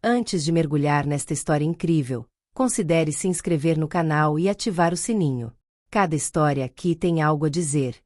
Antes de mergulhar nesta história incrível, considere se inscrever no canal e ativar o sininho. Cada história aqui tem algo a dizer.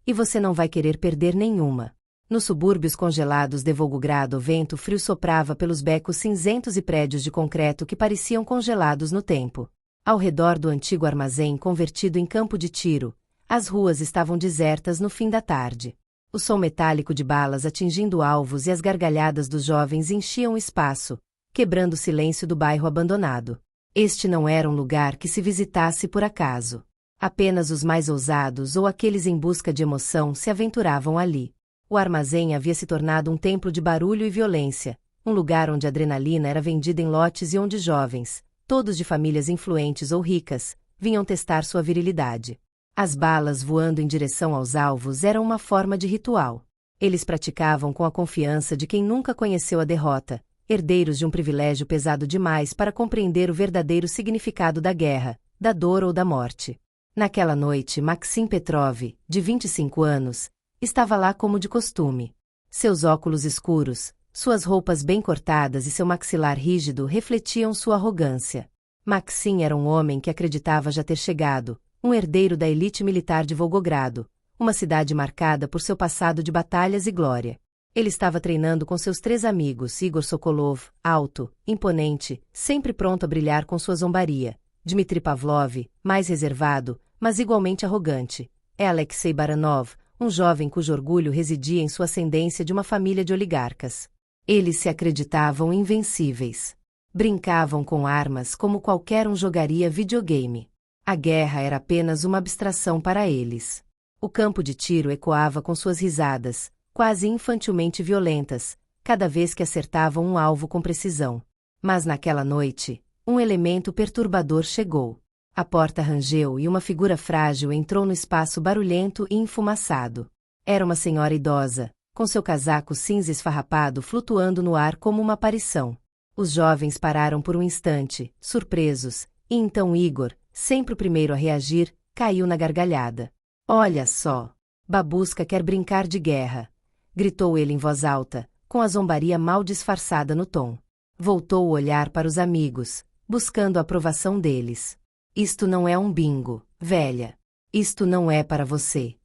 E você não vai querer perder nenhuma. Nos subúrbios congelados de Volgogrado, o vento frio soprava pelos becos cinzentos e prédios de concreto que pareciam congelados no tempo. Ao redor do antigo armazém convertido em campo de tiro, as ruas estavam desertas no fim da tarde. O som metálico de balas atingindo alvos e as gargalhadas dos jovens enchiam o espaço, quebrando o silêncio do bairro abandonado. Este não era um lugar que se visitasse por acaso. Apenas os mais ousados ou aqueles em busca de emoção se aventuravam ali. O armazém havia se tornado um templo de barulho e violência, um lugar onde a adrenalina era vendida em lotes e onde jovens, todos de famílias influentes ou ricas, vinham testar sua virilidade. As balas voando em direção aos alvos eram uma forma de ritual. Eles praticavam com a confiança de quem nunca conheceu a derrota, herdeiros de um privilégio pesado demais para compreender o verdadeiro significado da guerra, da dor ou da morte. Naquela noite, Maxim Petrov, de 25 anos, estava lá como de costume. Seus óculos escuros, suas roupas bem cortadas e seu maxilar rígido refletiam sua arrogância. Maxim era um homem que acreditava já ter chegado, um herdeiro da elite militar de Volgogrado, uma cidade marcada por seu passado de batalhas e glória. Ele estava treinando com seus 3 amigos, Igor Sokolov, alto, imponente, sempre pronto a brilhar com sua zombaria, Dmitry Pavlov, mais reservado, mas igualmente arrogante, e Alexei Baranov, um jovem cujo orgulho residia em sua ascendência de uma família de oligarcas. Eles se acreditavam invencíveis. Brincavam com armas como qualquer um jogaria videogame. A guerra era apenas uma abstração para eles. O campo de tiro ecoava com suas risadas, quase infantilmente violentas, cada vez que acertavam um alvo com precisão. Mas naquela noite, um elemento perturbador chegou. A porta rangeu e uma figura frágil entrou no espaço barulhento e enfumaçado. Era uma senhora idosa, com seu casaco cinza esfarrapado flutuando no ar como uma aparição. Os jovens pararam por um instante, surpresos, e então Igor, sempre o primeiro a reagir, caiu na gargalhada. "Olha só! Babushka quer brincar de guerra!" gritou ele em voz alta, com a zombaria mal disfarçada no tom. Voltou o olhar para os amigos, buscando a aprovação deles. "Isto não é um bingo, velha. Isto não é para você."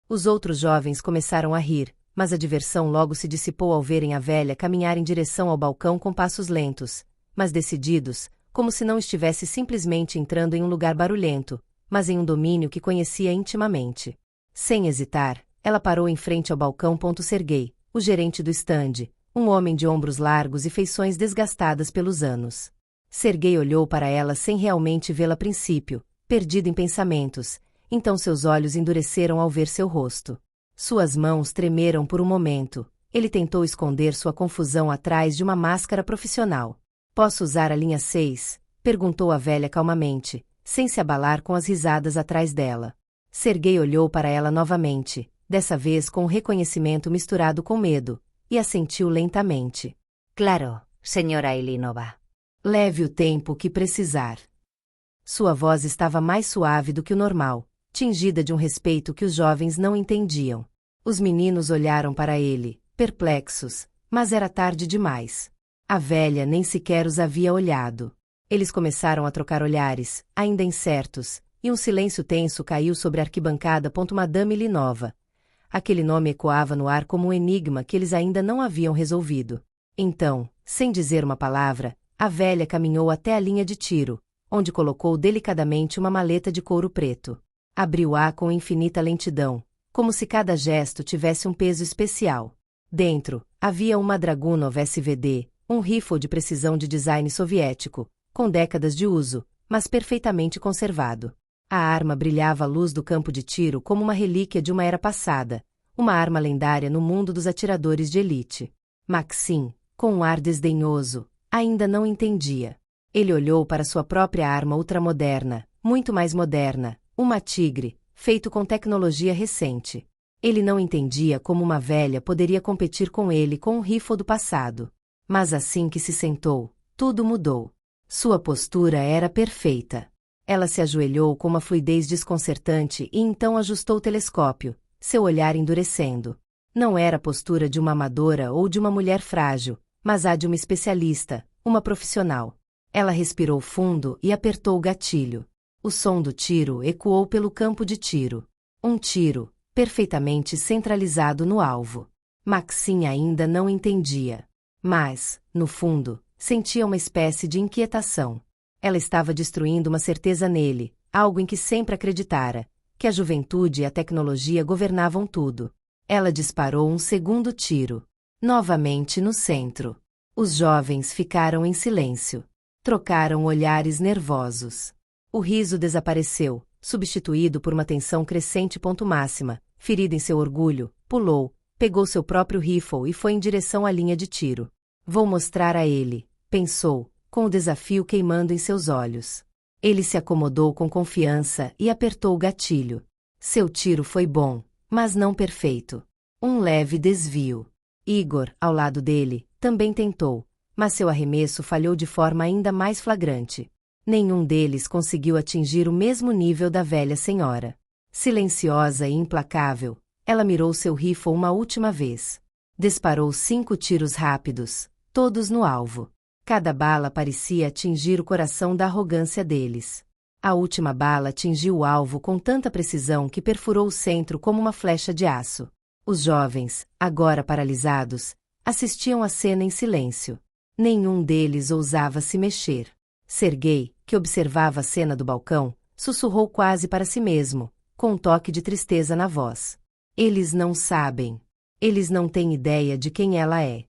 Os outros jovens começaram a rir, mas a diversão logo se dissipou ao verem a velha caminhar em direção ao balcão com passos lentos, mas decididos, como se não estivesse simplesmente entrando em um lugar barulhento, mas em um domínio que conhecia intimamente. Sem hesitar, ela parou em frente ao balcão. Sergei, o gerente do estande, um homem de ombros largos e feições desgastadas pelos anos. Sergei olhou para ela sem realmente vê-la a princípio, perdido em pensamentos, então seus olhos endureceram ao ver seu rosto. Suas mãos tremeram por um momento, ele tentou esconder sua confusão atrás de uma máscara profissional. "Posso usar a linha 6? Perguntou a velha calmamente, sem se abalar com as risadas atrás dela. Sergei olhou para ela novamente, dessa vez com reconhecimento misturado com medo, e assentiu lentamente. "Claro, senhora Ilinova. Leve o tempo que precisar." Sua voz estava mais suave do que o normal, tingida de um respeito que os jovens não entendiam. Os meninos olharam para ele, perplexos, mas era tarde demais. A velha nem sequer os havia olhado. Eles começaram a trocar olhares, ainda incertos, e um silêncio tenso caiu sobre a arquibancada. Madame Ilinova. Aquele nome ecoava no ar como um enigma que eles ainda não haviam resolvido. Então, sem dizer uma palavra, a velha caminhou até a linha de tiro, onde colocou delicadamente uma maleta de couro preto. Abriu-a com infinita lentidão, como se cada gesto tivesse um peso especial. Dentro, havia uma Dragunov SVD, um rifle de precisão de design soviético, com décadas de uso, mas perfeitamente conservado. A arma brilhava à luz do campo de tiro como uma relíquia de uma era passada, uma arma lendária no mundo dos atiradores de elite. Maxim, com um ar desdenhoso, ainda não entendia. Ele olhou para sua própria arma ultramoderna, muito mais moderna, uma Tigre, feito com tecnologia recente. Ele não entendia como uma velha poderia competir com ele com um rifle do passado. Mas assim que se sentou, tudo mudou. Sua postura era perfeita. Ela se ajoelhou com uma fluidez desconcertante e então ajustou o telescópio, seu olhar endurecendo. Não era a postura de uma amadora ou de uma mulher frágil, mas a de uma especialista, uma profissional. Ela respirou fundo e apertou o gatilho. O som do tiro ecoou pelo campo de tiro. Um tiro, perfeitamente centralizado no alvo. Maxine ainda não entendia. Mas, no fundo, sentia uma espécie de inquietação. Ela estava destruindo uma certeza nele, algo em que sempre acreditara, que a juventude e a tecnologia governavam tudo. Ela disparou um segundo tiro. Novamente no centro. Os jovens ficaram em silêncio. Trocaram olhares nervosos. O riso desapareceu, substituído por uma tensão crescente. Máxima, ferida em seu orgulho, pulou, pegou seu próprio rifle e foi em direção à linha de tiro. Vou mostrar a ele, pensou, com o desafio queimando em seus olhos. Ele se acomodou com confiança e apertou o gatilho. Seu tiro foi bom, mas não perfeito. Um leve desvio. Igor, ao lado dele, também tentou, mas seu arremesso falhou de forma ainda mais flagrante. Nenhum deles conseguiu atingir o mesmo nível da velha senhora. Silenciosa e implacável, ela mirou seu rifle uma última vez. Disparou 5 tiros rápidos, todos no alvo. Cada bala parecia atingir o coração da arrogância deles. A última bala atingiu o alvo com tanta precisão que perfurou o centro como uma flecha de aço. Os jovens, agora paralisados, assistiam à cena em silêncio. Nenhum deles ousava se mexer. Serguei, que observava a cena do balcão, sussurrou quase para si mesmo, com um toque de tristeza na voz. Eles não sabem. Eles não têm ideia de quem ela é.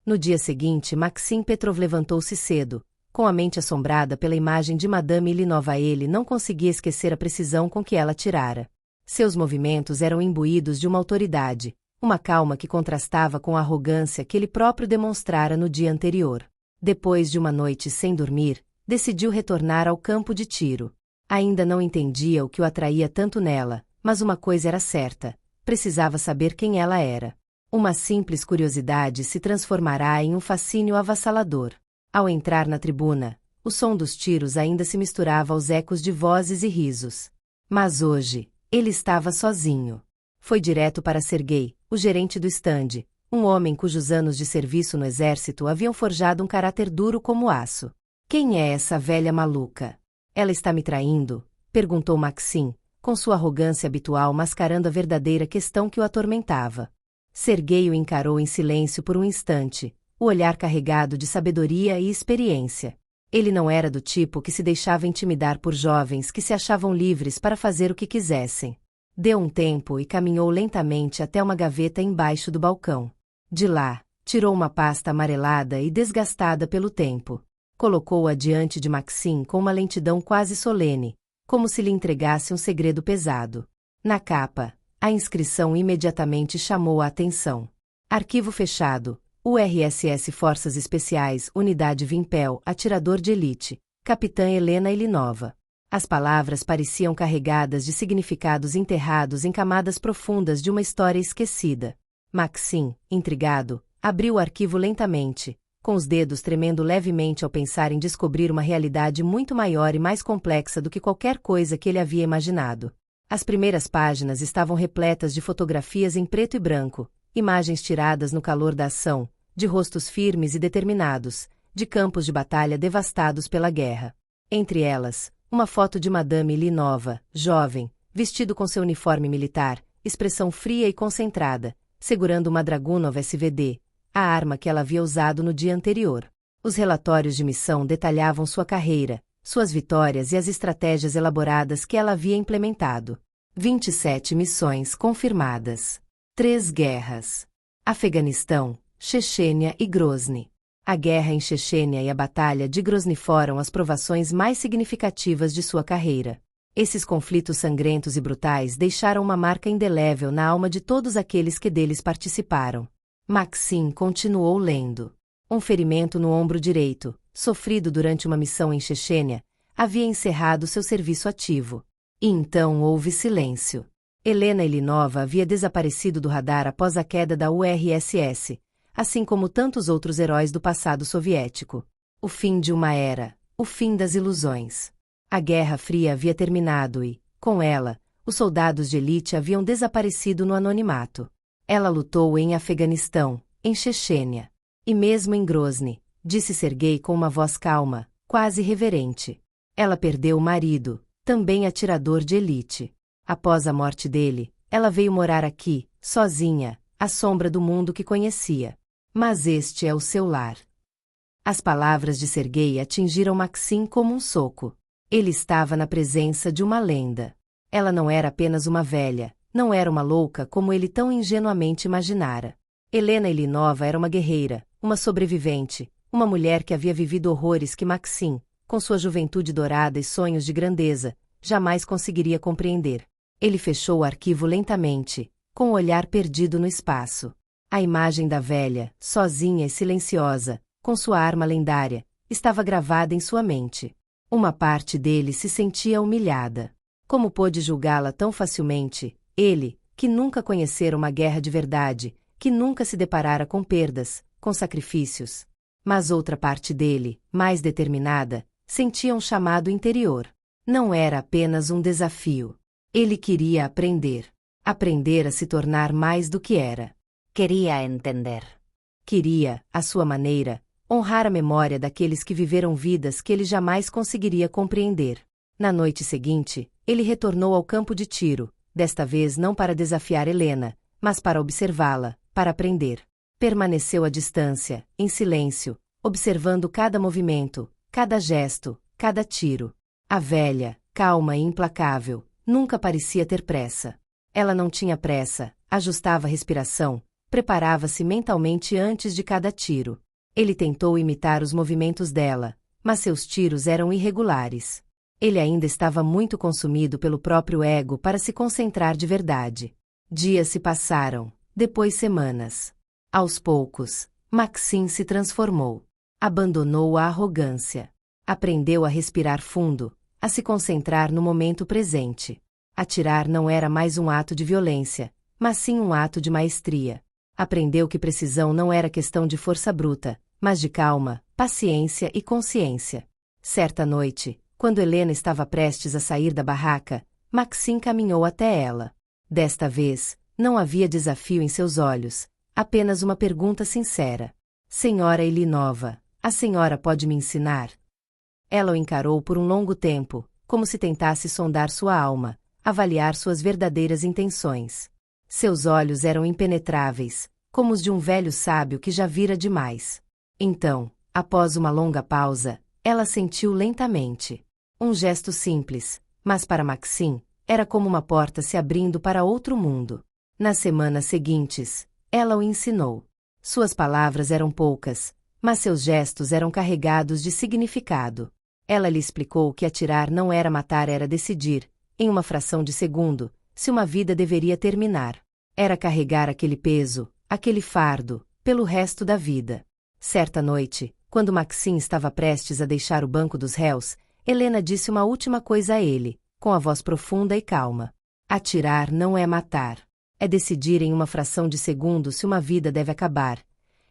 No dia seguinte, Maxime Petrov levantou-se cedo, com a mente assombrada pela imagem de Madame Ilinova. Ele não conseguia esquecer a precisão com que ela tirara. Seus movimentos eram imbuídos de uma autoridade, uma calma que contrastava com a arrogância que ele próprio demonstrara no dia anterior. Depois de uma noite sem dormir, decidiu retornar ao campo de tiro. Ainda não entendia o que o atraía tanto nela, mas uma coisa era certa: precisava saber quem ela era. Uma simples curiosidade se transformará em um fascínio avassalador. Ao entrar na tribuna, o som dos tiros ainda se misturava aos ecos de vozes e risos. Mas hoje, ele estava sozinho. Foi direto para Serguei, o gerente do estande, um homem cujos anos de serviço no exército haviam forjado um caráter duro como aço. Quem é essa velha maluca? Ela está me traindo? Perguntou Maxime, com sua arrogância habitual mascarando a verdadeira questão que o atormentava. Serguei o encarou em silêncio por um instante, o olhar carregado de sabedoria e experiência. Ele não era do tipo que se deixava intimidar por jovens que se achavam livres para fazer o que quisessem. Deu um tempo e caminhou lentamente até uma gaveta embaixo do balcão. De lá, tirou uma pasta amarelada e desgastada pelo tempo. Colocou-a diante de Maxime com uma lentidão quase solene, como se lhe entregasse um segredo pesado. Na capa, a inscrição imediatamente chamou a atenção. Arquivo fechado. URSS Forças Especiais, Unidade Vimpel, Atirador de Elite, Capitã Helena Ilinova. As palavras pareciam carregadas de significados enterrados em camadas profundas de uma história esquecida. Maxime, intrigado, abriu o arquivo lentamente, com os dedos tremendo levemente ao pensar em descobrir uma realidade muito maior e mais complexa do que qualquer coisa que ele havia imaginado. As primeiras páginas estavam repletas de fotografias em preto e branco, imagens tiradas no calor da ação, de rostos firmes e determinados, de campos de batalha devastados pela guerra. Entre elas, uma foto de Madame Ilinova, jovem, vestido com seu uniforme militar, expressão fria e concentrada, segurando uma Dragunov SVD, a arma que ela havia usado no dia anterior. Os relatórios de missão detalhavam sua carreira, suas vitórias e as estratégias elaboradas que ela havia implementado. 27 missões confirmadas. 3 guerras. Afeganistão, Chechênia e Grozny. A guerra em Chechênia e a batalha de Grozny foram as provações mais significativas de sua carreira. Esses conflitos sangrentos e brutais deixaram uma marca indelével na alma de todos aqueles que deles participaram. Maxime continuou lendo. Um ferimento no ombro direito, sofrido durante uma missão em Chechênia, havia encerrado seu serviço ativo. E então houve silêncio. Helena Ilinova havia desaparecido do radar após a queda da URSS, assim como tantos outros heróis do passado soviético. O fim de uma era, o fim das ilusões. A Guerra Fria havia terminado e, com ela, os soldados de elite haviam desaparecido no anonimato. Ela lutou em Afeganistão, em Chechênia. E mesmo em Grozny, disse Sergei com uma voz calma, quase reverente. Ela perdeu o marido, também atirador de elite. Após a morte dele, ela veio morar aqui, sozinha, à sombra do mundo que conhecia. Mas este é o seu lar. As palavras de Sergei atingiram Maxim como um soco. Ele estava na presença de uma lenda. Ela não era apenas uma velha, não era uma louca como ele tão ingenuamente imaginara. Helena Ilinova era uma guerreira, uma sobrevivente, uma mulher que havia vivido horrores que Maxim, com sua juventude dourada e sonhos de grandeza, jamais conseguiria compreender. Ele fechou o arquivo lentamente, com o olhar perdido no espaço. A imagem da velha, sozinha e silenciosa, com sua arma lendária, estava gravada em sua mente. Uma parte dele se sentia humilhada. Como pôde julgá-la tão facilmente, ele, que nunca conhecera uma guerra de verdade, que nunca se deparara com perdas, com sacrifícios. Mas outra parte dele, mais determinada, sentia um chamado interior. Não era apenas um desafio. Ele queria aprender. Aprender a se tornar mais do que era. Queria entender. Queria, à sua maneira, honrar a memória daqueles que viveram vidas que ele jamais conseguiria compreender. Na noite seguinte, ele retornou ao campo de tiro, desta vez não para desafiar Helena, mas para observá-la, para aprender. Permaneceu à distância, em silêncio, observando cada movimento, cada gesto, cada tiro. A velha, calma e implacável, nunca parecia ter pressa. Ela não tinha pressa, ajustava a respiração, preparava-se mentalmente antes de cada tiro. Ele tentou imitar os movimentos dela, mas seus tiros eram irregulares. Ele ainda estava muito consumido pelo próprio ego para se concentrar de verdade. Dias se passaram, depois semanas. Aos poucos, Maxim se transformou. Abandonou a arrogância. Aprendeu a respirar fundo, a se concentrar no momento presente. Atirar não era mais um ato de violência, mas sim um ato de maestria. Aprendeu que precisão não era questão de força bruta, mas de calma, paciência e consciência. Certa noite, quando Helena estava prestes a sair da barraca, Maxim caminhou até ela. Desta vez, não havia desafio em seus olhos, apenas uma pergunta sincera. Senhora Ilinova, a senhora pode me ensinar? Ela o encarou por um longo tempo, como se tentasse sondar sua alma, avaliar suas verdadeiras intenções. Seus olhos eram impenetráveis, como os de um velho sábio que já vira demais. Então, após uma longa pausa, ela sentiu lentamente. Um gesto simples, mas para Maxim, era como uma porta se abrindo para outro mundo. Nas semanas seguintes, ela o ensinou. Suas palavras eram poucas, mas seus gestos eram carregados de significado. Ela lhe explicou que atirar não era matar, era decidir, em uma fração de segundo, se uma vida deveria terminar. Era carregar aquele peso, aquele fardo, pelo resto da vida. Certa noite, quando Maxim estava prestes a deixar o banco dos réus, Helena disse uma última coisa a ele, com a voz profunda e calma. Atirar não é matar. É decidir em uma fração de segundo se uma vida deve acabar,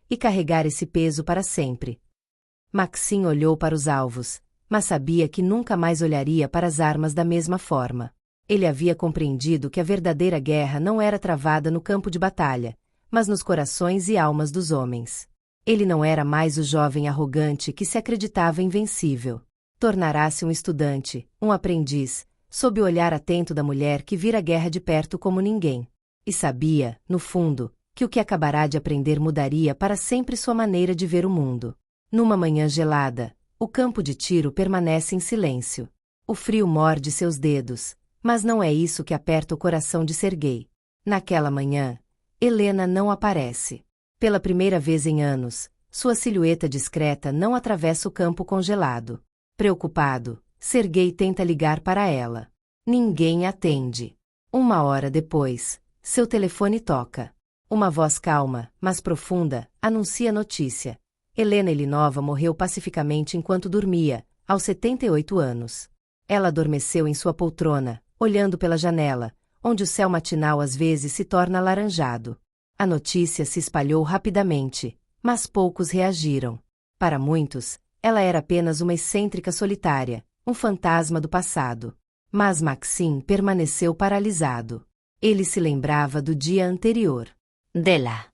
e carregar esse peso para sempre. Maxim olhou para os alvos, mas sabia que nunca mais olharia para as armas da mesma forma. Ele havia compreendido que a verdadeira guerra não era travada no campo de batalha, mas nos corações e almas dos homens. Ele não era mais o jovem arrogante que se acreditava invencível. Tornará-se um estudante, um aprendiz, sob o olhar atento da mulher que vira a guerra de perto como ninguém. E sabia, no fundo, que o que acabará de aprender mudaria para sempre sua maneira de ver o mundo. Numa manhã gelada, o campo de tiro permanece em silêncio. O frio morde seus dedos, mas não é isso que aperta o coração de Sergei. Naquela manhã, Helena não aparece. Pela primeira vez em anos, sua silhueta discreta não atravessa o campo congelado. Preocupado, Sergei tenta ligar para ela. Ninguém atende. 1 hora depois, seu telefone toca. Uma voz calma, mas profunda, anuncia a notícia. Helena Ilinova morreu pacificamente enquanto dormia, aos 78 anos. Ela adormeceu em sua poltrona, olhando pela janela, onde o céu matinal às vezes se torna alaranjado. A notícia se espalhou rapidamente, mas poucos reagiram. Para muitos, ela era apenas uma excêntrica solitária, um fantasma do passado. Mas Maxim permaneceu paralisado. Ele se lembrava do dia anterior. Dela.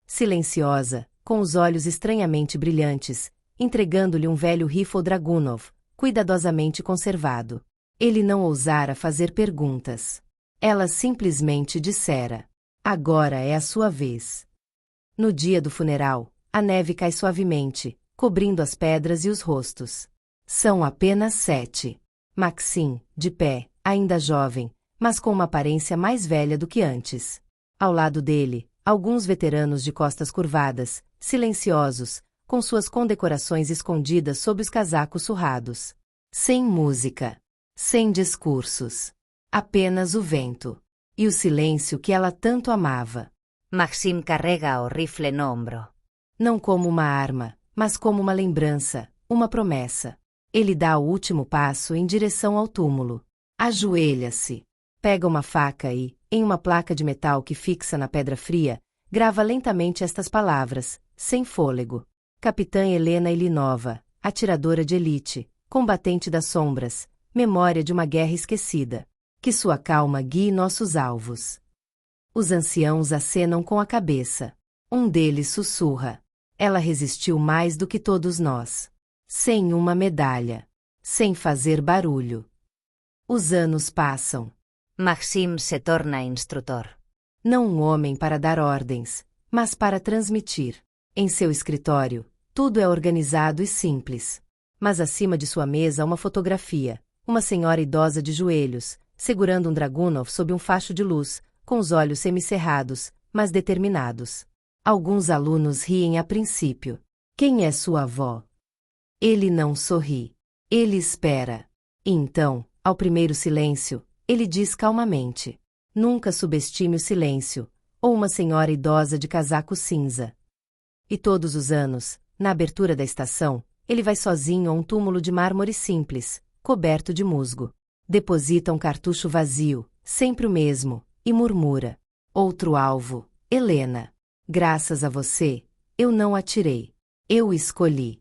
Silenciosa, com os olhos estranhamente brilhantes, entregando-lhe um velho rifle Dragunov, cuidadosamente conservado. Ele não ousara fazer perguntas. Ela simplesmente dissera: agora é a sua vez. No dia do funeral, a neve cai suavemente, cobrindo as pedras e os rostos. São apenas 7. Maxim, de pé, ainda jovem, mas com uma aparência mais velha do que antes. Ao lado dele, alguns veteranos de costas curvadas, silenciosos, com suas condecorações escondidas sob os casacos surrados. Sem música. Sem discursos. Apenas o vento. E o silêncio que ela tanto amava. Maxim carrega o rifle no ombro. Não como uma arma, mas como uma lembrança, uma promessa. Ele dá o último passo em direção ao túmulo. Ajoelha-se. Pega uma faca e, em uma placa de metal que fixa na pedra fria, grava lentamente estas palavras, sem fôlego. Capitã Helena Ilinova, atiradora de elite, combatente das sombras, memória de uma guerra esquecida. Que sua calma guie nossos alvos. Os anciãos acenam com a cabeça. Um deles sussurra. Ela resistiu mais do que todos nós. Sem uma medalha. Sem fazer barulho. Os anos passam. Maxim se torna instrutor. Não um homem para dar ordens, mas para transmitir. Em seu escritório, tudo é organizado e simples. Mas acima de sua mesa uma fotografia. Uma senhora idosa de joelhos, segurando um Dragunov sob um facho de luz, com os olhos semicerrados, mas determinados. Alguns alunos riem a princípio. Quem é sua avó? Ele não sorri. Ele espera. E então, ao primeiro silêncio, ele diz calmamente: nunca subestime o silêncio, ou uma senhora idosa de casaco cinza. E todos os anos, na abertura da estação, ele vai sozinho a um túmulo de mármore simples, coberto de musgo. Deposita um cartucho vazio, sempre o mesmo, e murmura: outro alvo, Helena. Graças a você, eu não atirei. Eu escolhi.